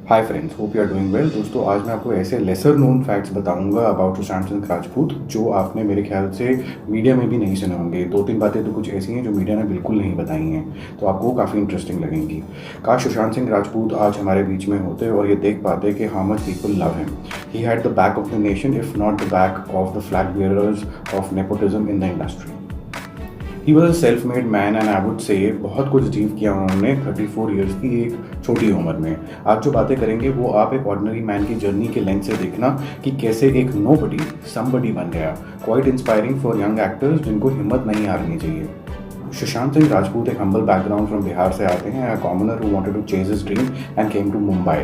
Hi friends, hope you are doing well. दोस्तों, आज मैं आपको ऐसे लेसर नोन फैक्ट्स बताऊंगा अबाउट सुशांत सिंह राजपूत जो आपने मेरे ख्याल से मीडिया में भी नहीं सुने होंगे। दो तीन बातें तो कुछ ऐसी हैं जो मीडिया ने बिल्कुल नहीं बताई हैं, तो आपको काफ़ी इंटरेस्टिंग लगेंगी। काश सुशांत सिंह राजपूत आज हमारे बीच में होते और ये देख पाते कि how much people love him. He had the back of the nation, if not the back of the flag bearers of nepotism in the industry. He was a self made man and I would say बहुत कुछ achieve किया उन्होंने 34 years की एक छोटी उम्र में। आज जो बातें करेंगे वो आप एक ऑर्डिनरी मैन की जर्नी के लेंस से देखना कि कैसे एक नोबडी समबडी बन गया। Quite inspiring for young actors जिनको हिम्मत नहीं हारनी चाहिए। सुशांत सिंह राजपूत एक हम्बल बैकग्राउंड फ्रॉम बिहार से आते हैं, a commoner who wanted to chase his dream and came to Mumbai.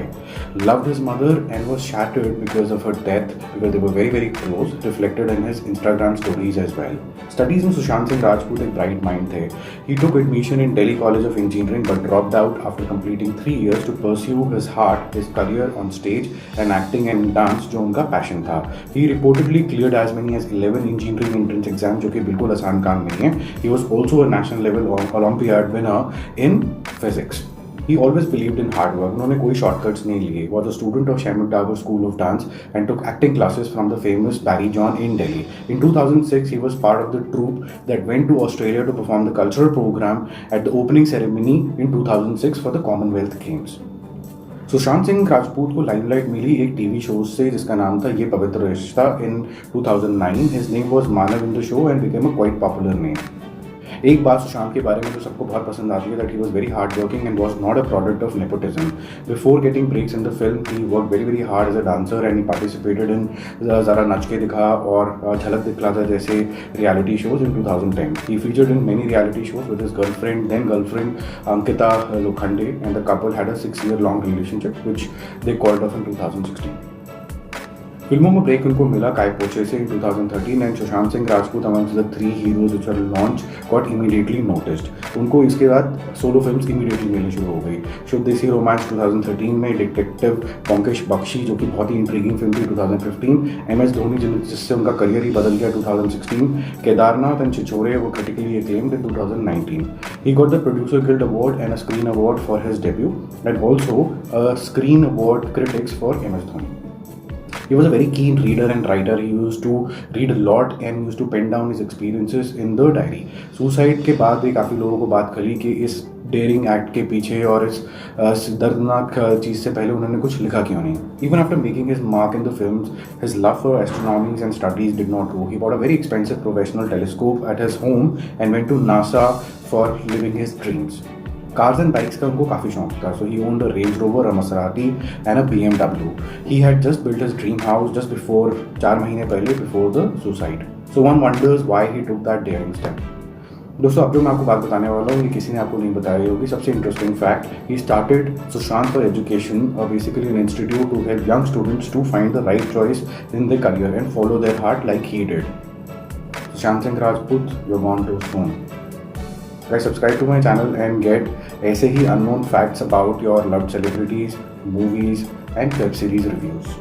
Loved his mother and was shattered because of her death because they were very close, reflected in his Instagram stories as well. Studies में सुशांत सिंह राजपूत एक bright mind थे. He took admission in Delhi College of Engineering but dropped out after completing 3 years to pursue his heart, his career on stage and acting and dance जो उनका passion था. He reportedly cleared as many as 11 engineering entrance exams जो कि बिल्कुल आसान काम नहीं है. He was also a national level Olympiad winner in physics. He always believed in hard work. उन्होंने कोई shortcuts नहीं लिए. Was a student of Shamik Tagore School of Dance and took acting classes from the famous Barry John in Delhi. In 2006, he was part of the troupe that went to Australia to perform the cultural program at the opening ceremony in 2006 for the Commonwealth Games. Sushant Singh Rajput को limelight मिली एक TV show से जिसका नाम था ये पवित्र रिश्ता इन 2009. His name was Manav in the show and became a quite popular name. एक बात सुशांत के बारे में जो सबको बहुत पसंद आती है that he was very hard working and was not a product of nepotism. Before getting breaks in the film he work very hard as a dancer and he participated in Zara Nach ke Dikha और झलक दिखला था जैसे reality shows in 2010. He featured in many reality shows with his girlfriend Ankita Lokhande and the couple had a 6 year long relationship which they called off in 2016. फिल्मों में break उनको मिला काय पोचे से इन 2013 and Sushant Singh Rajput amongst the 3 heroes which were launch got immediately noticed. उनको इसके बाद solo films immediately मिलनी शुरू हो गई. शुभ देसी रोमांस 2013 में, डिटेक्टिव पंकज बख्शी जो कि बहुत ही इंट्रीगिंग फिल्म थी 2015, MS धोनी जिससे उनका करियर ही बदल गया 2016, केदारनाथ एंड छिछोरे वो critically acclaimed in 2019. He got the Producer Guild Award and a Screen Award for his debut and also a Screen Award Critics for MS Dhoni. He was a very keen reader and writer. He used to read a lot and used to pen down his experiences in the diary. Suicide के बाद भी काफ़ी लोगों को बात खली कि इस डेयरिंग एक्ट के पीछे और इस दर्दनाक चीज़ से पहले उन्होंने कुछ लिखा क्यों नहीं. Even after making his mark in the films, his love for astronomy and studies did not go. He bought a very expensive professional telescope at his home and went to NASA for living his dreams. Cars and bikes का उनको काफ़ी शौक था. So he owned a Range Rover, a Maserati and a BMW. He had just built his dream house just before 4 महीने पहले before the suicide. So one wonders why he took that daring step. दोस्तों, अब जो मैं आपको बात बताने वाला हूँ ये किसी ने आपको नहीं बताई होगी. सबसे interesting fact, he started Sushant for education basically an institute to help young students to find the right choice in their career and follow their heart like he did. Sushant Singh Rajput, you are gone too soon. Guys, subscribe to my channel and get ऐसे ही unknown facts about your loved celebrities, movies and web series reviews.